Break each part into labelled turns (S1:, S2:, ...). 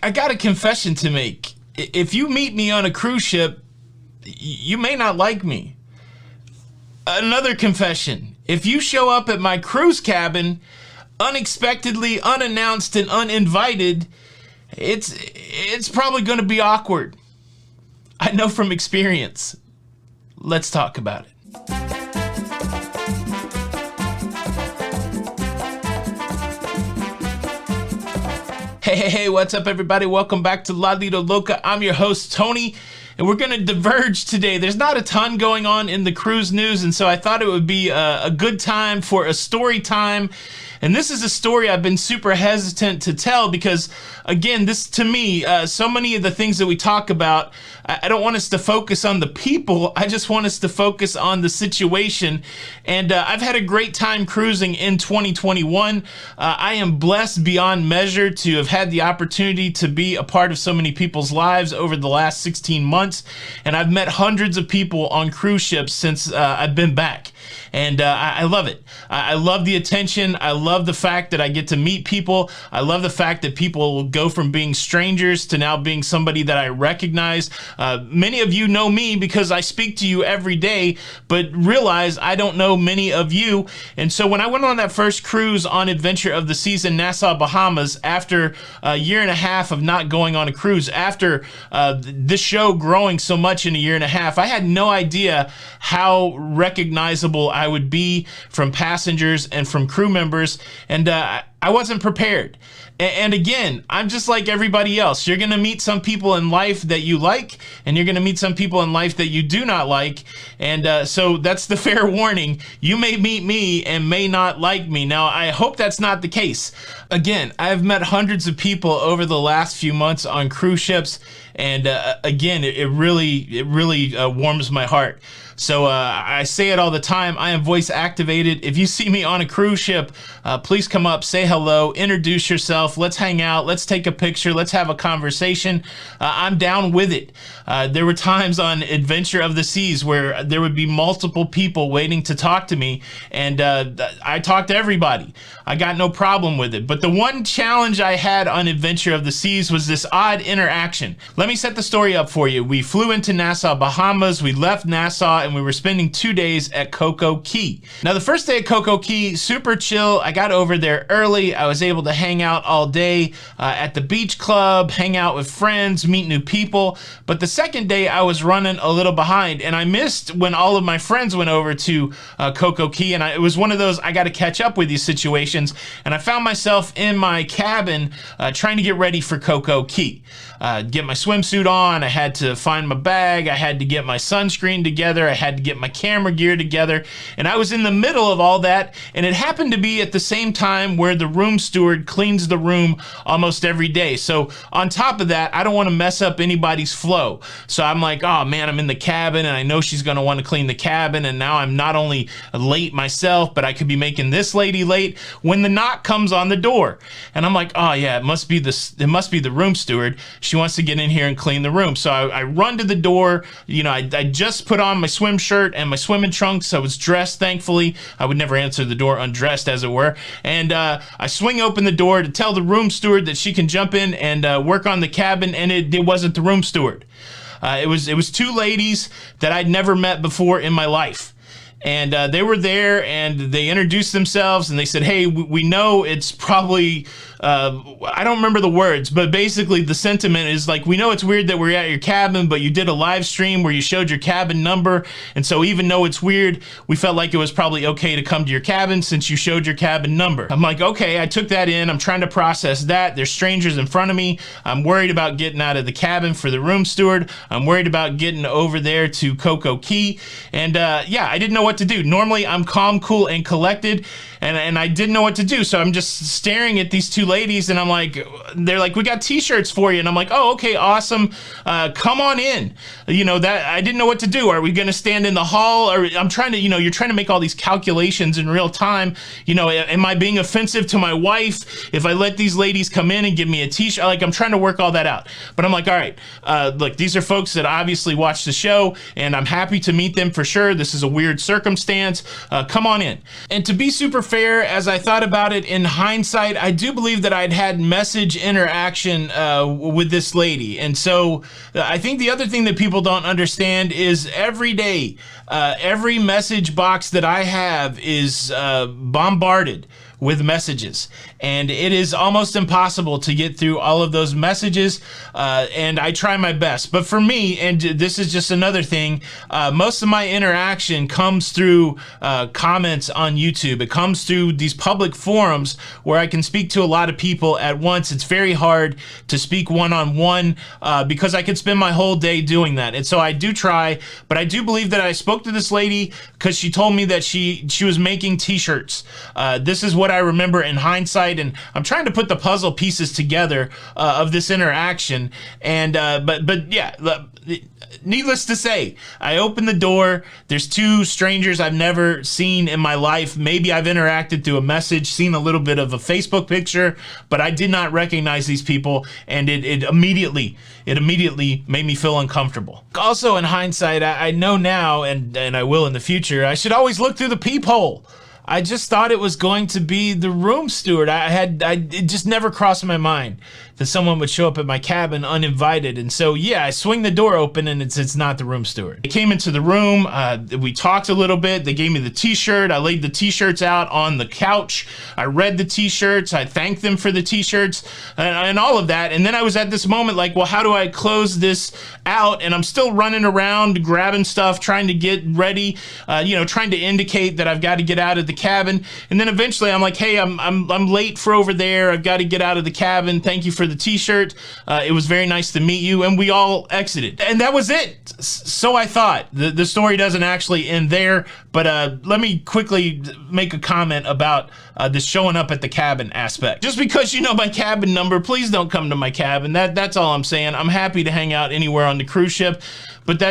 S1: I got a confession to make. If you meet me on a cruise ship, you may not like me. Another confession. If you show up at my cruise cabin unexpectedly, unannounced, and uninvited, it's probably going to be awkward. I know from experience. Let's talk about it. Hey, what's up, everybody? Welcome back to Lido, Loca. I'm your host, Tony, and we're going to diverge today. There's not a ton going on in the cruise news, and so I thought it would be a good time for a story time. And this is a story I've been super hesitant to tell because, again, this to me, so many of the things that we talk about, I don't want us to focus on the people. I just want us to focus on the situation. And I've had a great time cruising in 2021. I am blessed beyond measure to have had the opportunity to be a part of so many people's lives over the last 16 months. And I've met hundreds of people on cruise ships since I've been back. And I love it. I love the attention. I love the fact that I get to meet people. I love the fact that people go from being strangers to now being somebody that I recognize. Many of you know me because I speak to you every day, but realize I don't know many of you. And so when I went on that first cruise on Adventure of the Season, Nassau, Bahamas, after a year and a half of not going on a cruise, after this show growing so much in a year and a half, I had no idea how recognizable I would be from passengers and from crew members, and I wasn't prepared. And again, I'm just like everybody else. You're going to meet some people in life that you like, and you're going to meet some people in life that you do not like. And so that's the fair warning. You may meet me and may not like me. Now, I hope that's not the case. Again, I've met hundreds of people over the last few months on cruise ships. And again, it really warms my heart. So I say it all the time. I am voice activated. If you see me on a cruise ship, please come up, say hello, introduce yourself. Let's hang out. Let's take a picture. Let's have a conversation. I'm down with it. There were times on Adventure of the Seas where there would be multiple people waiting to talk to me, and I talked to everybody. I got no problem with it. But the one challenge I had on Adventure of the Seas was this odd interaction. Let me set the story up for you. We flew into Nassau, Bahamas. We left Nassau, and we were spending 2 days at Coco Cay. Now, the first day at Coco Cay, super chill. I got over there early. I was able to hang out all day at the beach club, hang out with friends, meet new people. But the second day, I was running a little behind, and I missed when all of my friends went over to Coco Cay, and it was one of those I got to catch up with these situations, and I found myself in my cabin trying to get ready for Coco Cay. Get my swimsuit on. I had to find my bag. I had to get my sunscreen together. I had to get my camera gear together. And I was in the middle of all that. And it happened to be at the same time where the room steward cleans the room almost every day. So on top of that, I don't want to mess up anybody's flow. So I'm like, oh man, I'm in the cabin and I know she's going to want to clean the cabin. And now I'm not only late myself, but I could be making this lady late when the knock comes on the door. And I'm like, oh yeah, it must be the room steward. She wants to get in here and clean the room. So I run to the door. You know, I just put on my swim shirt and my swimming trunks. I was dressed, thankfully. I would never answer the door undressed, as it were. And I swing open the door to tell the room steward that she can jump in and work on the cabin, and it wasn't the room steward. It was two ladies that I'd never met before in my life. And they were there, and they introduced themselves, and they said, hey, we know it's probably, I don't remember the words, but basically the sentiment is like, we know it's weird that we're at your cabin, but you did a live stream where you showed your cabin number. And so even though it's weird, we felt like it was probably okay to come to your cabin since you showed your cabin number. I'm like, okay, I took that in. I'm trying to process that. There's strangers in front of me. I'm worried about getting out of the cabin for the room steward. I'm worried about getting over there to Coco Cay. And yeah, I didn't know what to do. Normally I'm calm, cool, and collected, and I didn't know what to do. So I'm just staring at these two ladies, and I'm like, they're like, we got t-shirts for you. And I'm like, oh, okay, awesome. Come on in. You know, that I didn't know what to do. Are we going to stand in the hall? Or I'm trying to, you're trying to make all these calculations in real time. Am I being offensive to my wife if I let these ladies come in and give me a t-shirt? Like, I'm trying to work all that out. But I'm like, all right, look, these are folks that obviously watch the show, and I'm happy to meet them for sure. This is a weird circumstance. Come on in. And to be super fair, fair. As I thought about it in hindsight, I do believe that I'd had message interaction with this lady. And so I think the other thing that people don't understand is every day, every message box that I have is bombarded with messages, and it is almost impossible to get through all of those messages, and I try my best. But for me, and this is just another thing, most of my interaction comes through comments on YouTube. It comes through these public forums where I can speak to a lot of people at once. It's very hard to speak one-on-one because I could spend my whole day doing that, and so I do try. But I do believe that I spoke to this lady because she told me that she was making t-shirts. This is what I remember in hindsight, and I'm trying to put the puzzle pieces together of this interaction. And but yeah, needless to say, I open the door. There's two strangers I've never seen in my life. Maybe I've interacted through a message, seen a little bit of a Facebook picture, but I did not recognize these people, and it immediately made me feel uncomfortable. Also, in hindsight, I know now, and I will in the future, I should always look through the peephole. I just thought it was going to be the room steward. It just never crossed my mind that someone would show up at my cabin uninvited. And so, yeah, I swing the door open, and it's not the room steward. They came into the room. We talked a little bit. They gave me the t-shirt. I laid the t-shirts out on the couch. I read the t-shirts. I thanked them for the t-shirts and all of that. And then I was at this moment like, well, how do I close this out? And I'm still running around, grabbing stuff, trying to get ready, trying to indicate that I've got to get out of the cabin. And then eventually I'm like, hey, I'm late for over there. I've got to get out of the cabin. Thank you for the t-shirt. It was very nice to meet you. And we all exited. And that was it. So I thought. The story doesn't actually end there, but let me quickly make a comment about the showing up at the cabin aspect. Just because you know my cabin number, please don't come to my cabin. That's all I'm saying. I'm happy to hang out anywhere on the cruise ship, but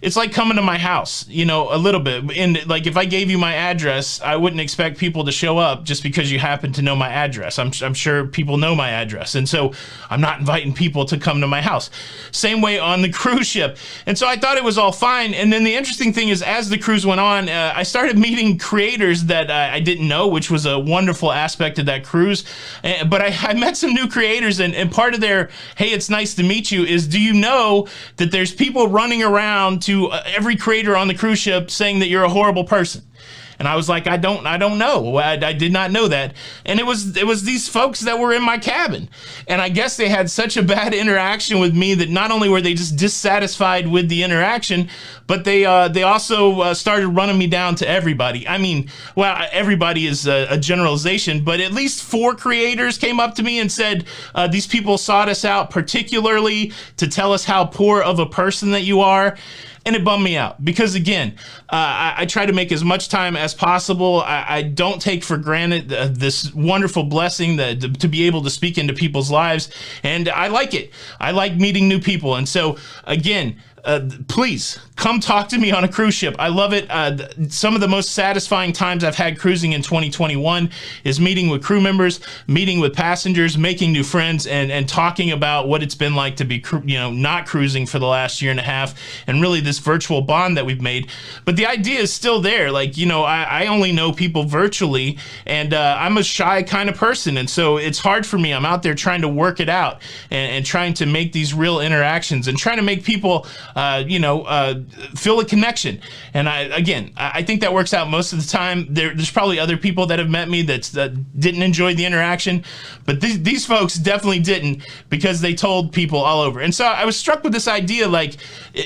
S1: it's like coming to my house, a little bit. And like, if I gave you my address, I wouldn't expect people to show up just because you happen to know my address. I'm sure people know my address, and so I'm not inviting people to come to my house. Same way on the cruise ship. And so I thought it was all fine. And then the interesting thing is, as the cruise went on, I started meeting creators that I didn't know, which was a wonderful aspect of that cruise. But I met some new creators, and part of their, hey, it's nice to meet you, is, do you know that there's people running around to every creator on the cruise ship saying that you're a horrible person? And I was like, I don't know. I did not know that. And it was these folks that were in my cabin. And I guess they had such a bad interaction with me that not only were they just dissatisfied with the interaction, but they also started running me down to everybody. I mean, well, everybody is a generalization, but at least 4 creators came up to me and said, these people sought us out particularly to tell us how poor of a person that you are. And it bummed me out because, again, I try to make as much time as possible. I don't take for granted this wonderful blessing to be able to speak into people's lives. And I like it. I like meeting new people. And so, again, please come talk to me on a cruise ship. I love it. Some of the most satisfying times I've had cruising in 2021 is meeting with crew members, meeting with passengers, making new friends, and talking about what it's been like to be, not cruising for the last year and a half, and really this virtual bond that we've made. But the idea is still there. Like, I only know people virtually, and I'm a shy kind of person, and so it's hard for me. I'm out there trying to work it out and trying to make these real interactions and trying to make people feel a connection. And I think that works out most of the time. There's probably other people that have met me that didn't enjoy the interaction, but these folks definitely didn't, because they told people all over. And so I was struck with this idea, like,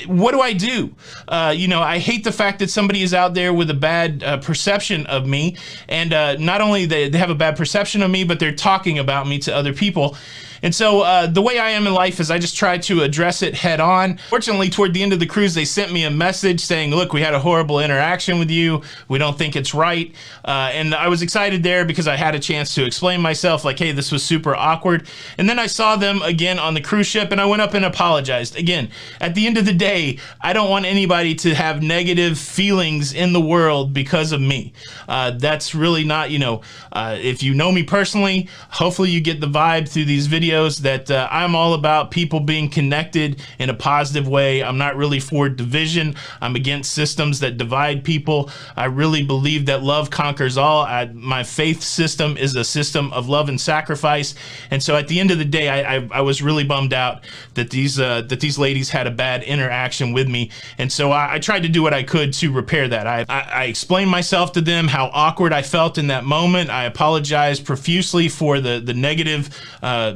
S1: what do I do? I hate the fact that somebody is out there with a bad perception of me, and not only they have a bad perception of me, but they're talking about me to other people. And so the way I am in life is I just try to address it head on. Fortunately, toward the end of the cruise, they sent me a message saying, look, we had a horrible interaction with you. We don't think it's right. And I was excited there because I had a chance to explain myself, like, hey, this was super awkward. And then I saw them again on the cruise ship, and I went up and apologized. Again, at the end of the day, I don't want anybody to have negative feelings in the world because of me. That's really not, if you know me personally, hopefully you get the vibe through these videos that I'm all about people being connected in a positive way. I'm not really for division. I'm against systems that divide people. I really believe that love conquers all. My faith system is a system of love and sacrifice. And so at the end of the day, I was really bummed out that these ladies had a bad interaction with me. And so I tried to do what I could to repair that. I explained myself to them, how awkward I felt in that moment. I apologized profusely for the negative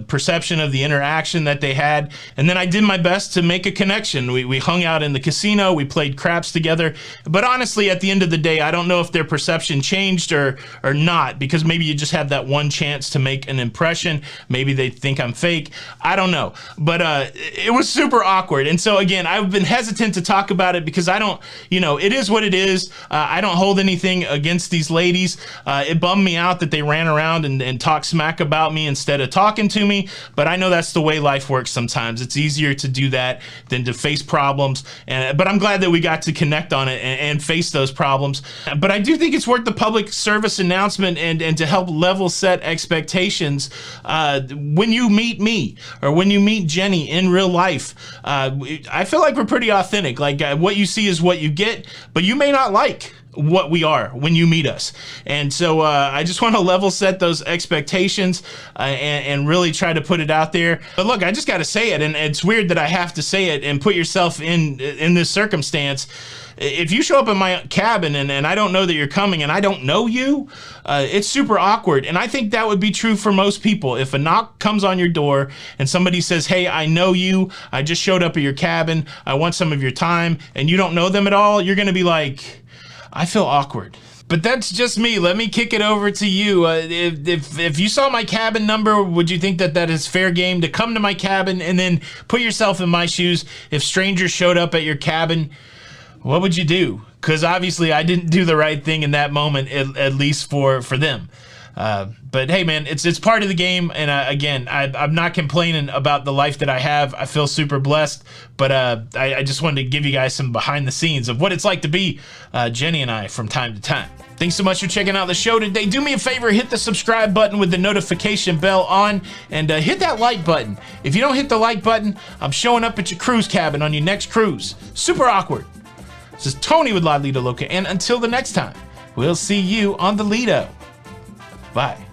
S1: perception of the interaction that they had. And then I did my best to make a connection. We hung out in the casino. We played craps together. But honestly, at the end of the day, I don't know if their perception changed or not, because maybe you just have that one chance to make an impression. Maybe they think I'm fake. I don't know. But it was super awkward. And so again, I've been hesitant to talk about it because I don't, it is what it is. I don't hold anything against these ladies. It bummed me out that they ran around and talked smack about me instead of talking to me. But I know that's the way life works sometimes. It's easier to do that than to face problems. But I'm glad that we got to connect on it and face those problems. But I do think it's worth the public service announcement and to help level set expectations. When you meet me or when you meet Jenny in real life, I feel like we're pretty authentic. Like what you see is what you get, but you may not like what we are when you meet us. And so I just want to level set those expectations and really try to put it out there. But look, I just got to say it, and it's weird that I have to say it and put yourself in this circumstance. If you show up in my cabin and I don't know that you're coming and I don't know you, it's super awkward. And I think that would be true for most people. If a knock comes on your door and somebody says, hey, I know you, I just showed up at your cabin, I want some of your time, and you don't know them at all, you're going to be like, I feel awkward. But that's just me. Let me kick it over to you. If you saw my cabin number, would you think that is fair game to come to my cabin? And then put yourself in my shoes. If strangers showed up at your cabin, what would you do? Because obviously I didn't do the right thing in that moment, at least for them. But hey, man, it's part of the game. And again, I'm not complaining about the life that I have. I feel super blessed. But I just wanted to give you guys some behind the scenes of what it's like to be Jenny and I from time to time. Thanks so much for checking out the show today. Do me a favor, hit the subscribe button with the notification bell on, and hit that like button. If you don't hit the like button, I'm showing up at your cruise cabin on your next cruise. Super awkward. This is Tony with Lido, Loca, and until the next time, we'll see you on the Lido. Bye.